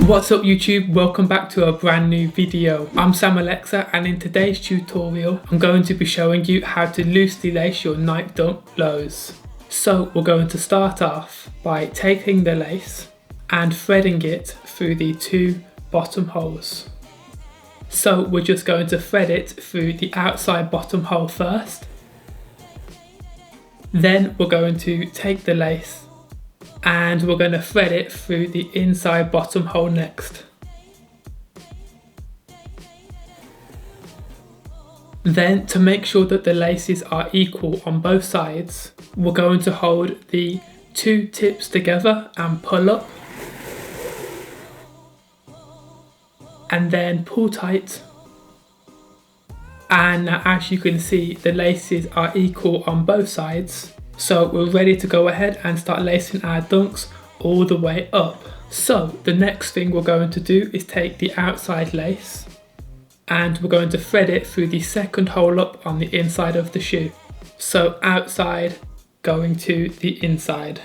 What's up YouTube, welcome back to a brand new video. I'm Sam Alxr, and in today's tutorial I'm going to be showing you how to loosely lace your Nike Dunk lows. So we're going to start off by taking the lace and threading it through the two bottom holes. So we're just going to thread it through the outside bottom hole first. Then we're going to take the lace and we're going to thread it through the inside bottom hole next. Then, to make sure that the laces are equal on both sides, we're going to hold the two tips together and pull up, and then pull tight. And now, as you can see, the laces are equal on both sides. So we're ready to go ahead and start lacing our dunks all the way up. So the next thing we're going to do is take the outside lace and we're going to thread it through the second hole up on the inside of the shoe. So outside going to the inside.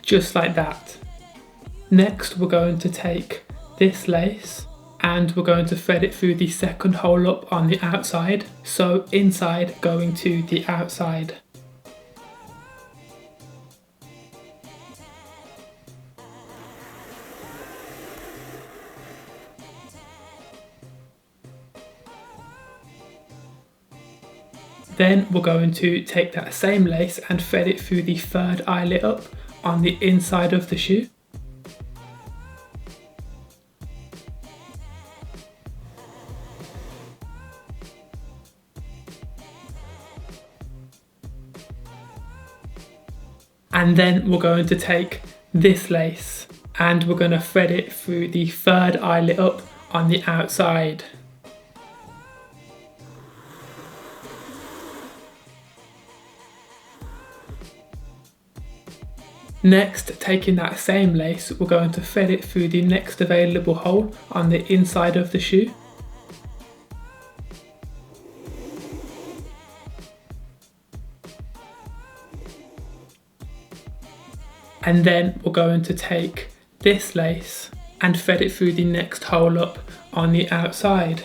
Just like that. Next we're going to take this lace and we're going to thread it through the second hole up on the outside. So inside going to the outside. Then we're going to take that same lace and thread it through the third eyelet up on the inside of the shoe. And then we're going to take this lace and we're going to thread it through the third eyelet up on the outside. Next, taking that same lace, we're going to thread it through the next available hole on the inside of the shoe. And then we're going to take this lace and thread it through the next hole up on the outside.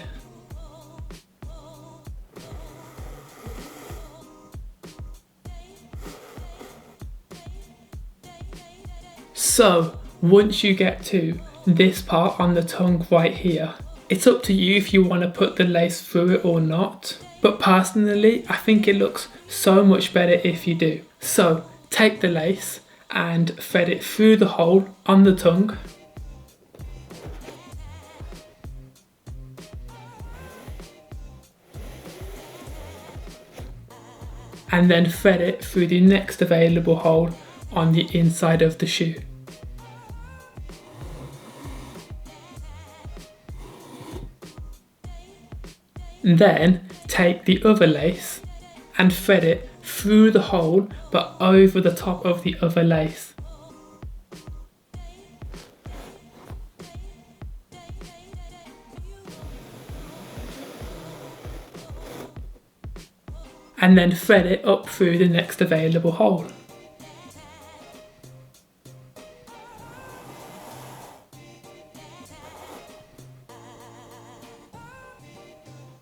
So once you get to this part on the tongue right here, it's up to you if you want to put the lace through it or not. But personally, I think it looks so much better if you do. So take the lace and thread it through the hole on the tongue. And then thread it through the next available hole on the inside of the shoe. Then take the other lace and thread it through the hole but over the top of the other lace. And then thread it up through the next available hole.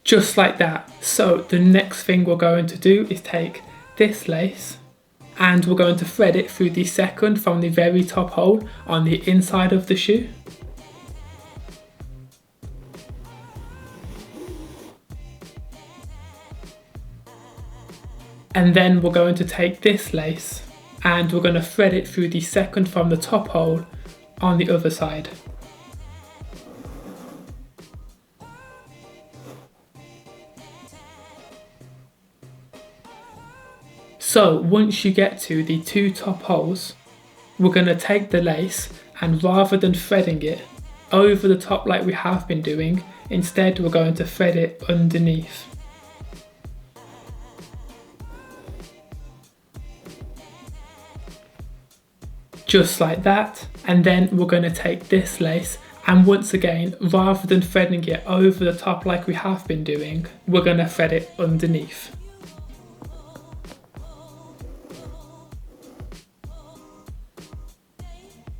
Just like that. So the next thing we're going to do is take this lace and we're going to thread it through the second from the very top hole on the inside of the shoe. And then we're going to take this lace and we're going to thread it through the second from the top hole on the other side. So once you get to the two top holes, we're going to take the lace and rather than threading it over the top like we have been doing, instead we're going to thread it underneath. Just like that. And then we're going to take this lace And once again, rather than threading it over the top like we have been doing, we're going to thread it underneath.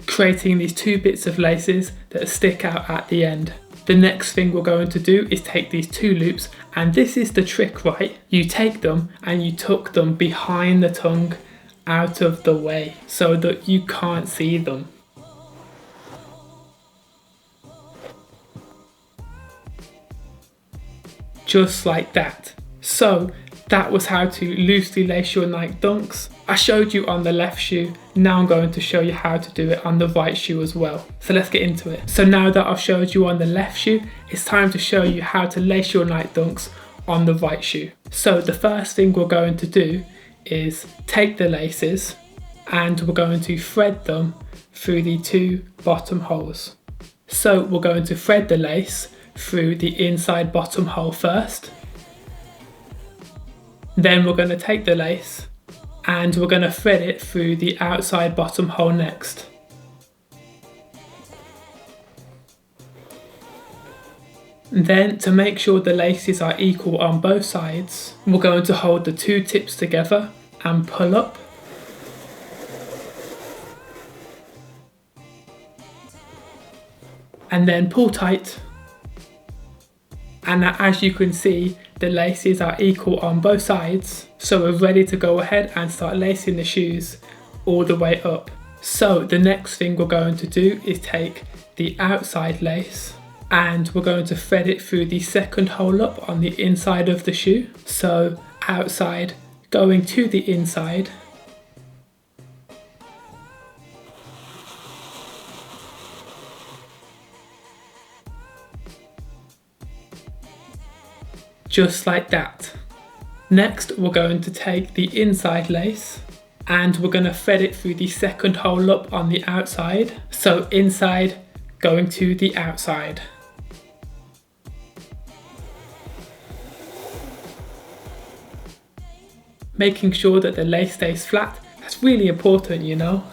Creating these two bits of laces that stick out at the end. The next thing we're going to do is take these two loops, and this is the trick, right? You take them and you tuck them behind the tongue, out of the way, so that you can't see them. Just like that. So that was how to loosely lace your Nike Dunks. I showed you on the left shoe, now I'm going to show you how to do it on the right shoe as well. So let's get into it. So now that I've showed you on the left shoe, it's time to show you how to lace your Nike Dunks on the right shoe. So the first thing we're going to do is take the laces and we're going to thread them through the two bottom holes. So we're going to thread the lace through the inside bottom hole first. Then we're going to take the lace and we're going to thread it through the outside bottom hole next. Then, to make sure the laces are equal on both sides, we're going to hold the two tips together and pull up. And then pull tight. And now, as you can see, the laces are equal on both sides, so we're ready to go ahead and start lacing the shoes all the way up. So the next thing we're going to do is take the outside lace and we're going to thread it through the second hole up on the inside of the shoe. So outside going to the inside. Just like that. Next, we're going to take the inside lace and we're going to thread it through the second hole up on the outside. So inside going to the outside. Making sure that the lace stays flat, that's really important, you know.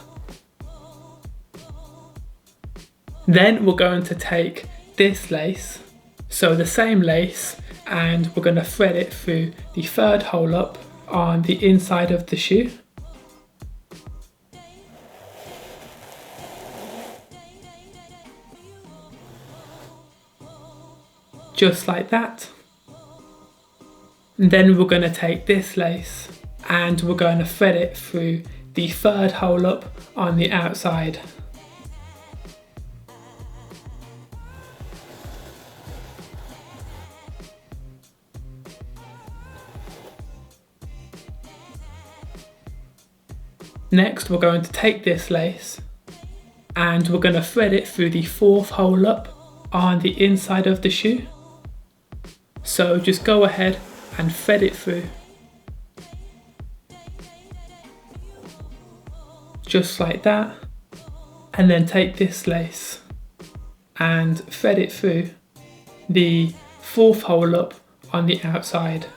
Then we're going to take this lace, so the same lace, and we're going to thread it through the third hole up on the inside of the shoe. Just like that. And then we're going to take this lace and we're going to thread it through the third hole up on the outside. Next, we're going to take this lace and we're going to thread it through the fourth hole up on the inside of the shoe. So just go ahead and thread it through. Just like that. And then take this lace and thread it through the fourth hole up on the outside.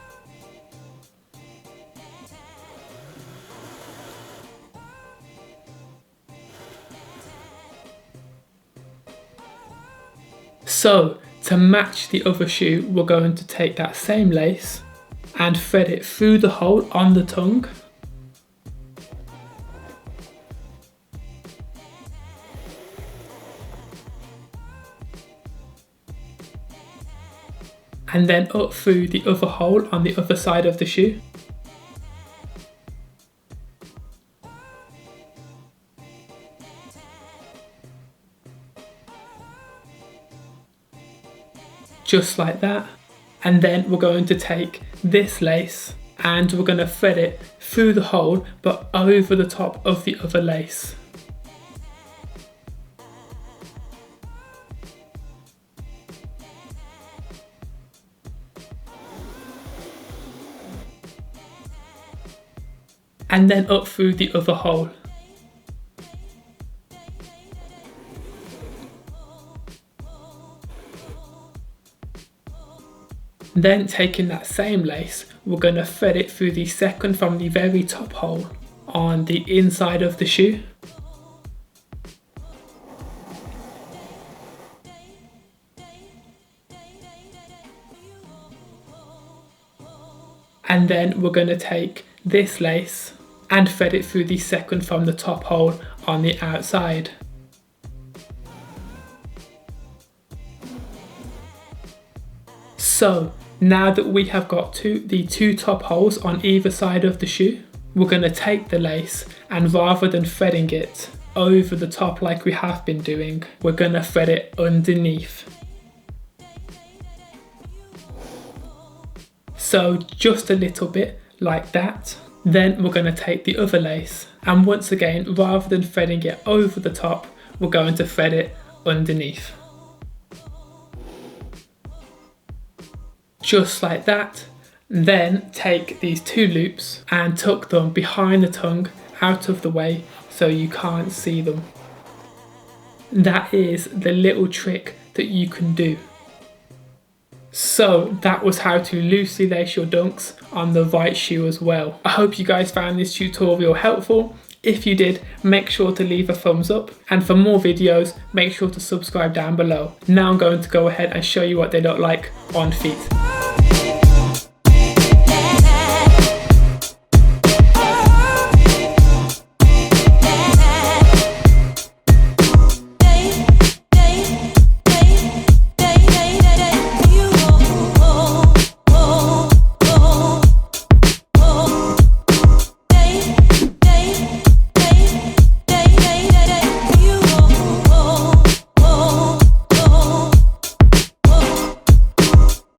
So to match the other shoe, we're going to take that same lace and thread it through the hole on the tongue. And then up through the other hole on the other side of the shoe. Just like that. And then we're going to take this lace and we're going to thread it through the hole but over the top of the other lace. And then up through the other hole. Then taking that same lace, we're going to thread it through the second from the very top hole on the inside of the shoe. And then we're going to take this lace and thread it through the second from the top hole on the outside. So now that we have got the two top holes on either side of the shoe, we're going to take the lace, and rather than threading it over the top like we have been doing, we're going to thread it underneath. So just a little bit like that. Then we're going to take the other lace, and once again, rather than threading it over the top, we're going to thread it underneath. Just like that. Then take these two loops and tuck them behind the tongue out of the way so you can't see them. That is the little trick that you can do. So that was how to loosely lace your dunks on the right shoe as well. I hope you guys found this tutorial helpful. If you did, make sure to leave a thumbs up, and for more videos, make sure to subscribe down below. Now I'm going to go ahead and show you what they look like on feet.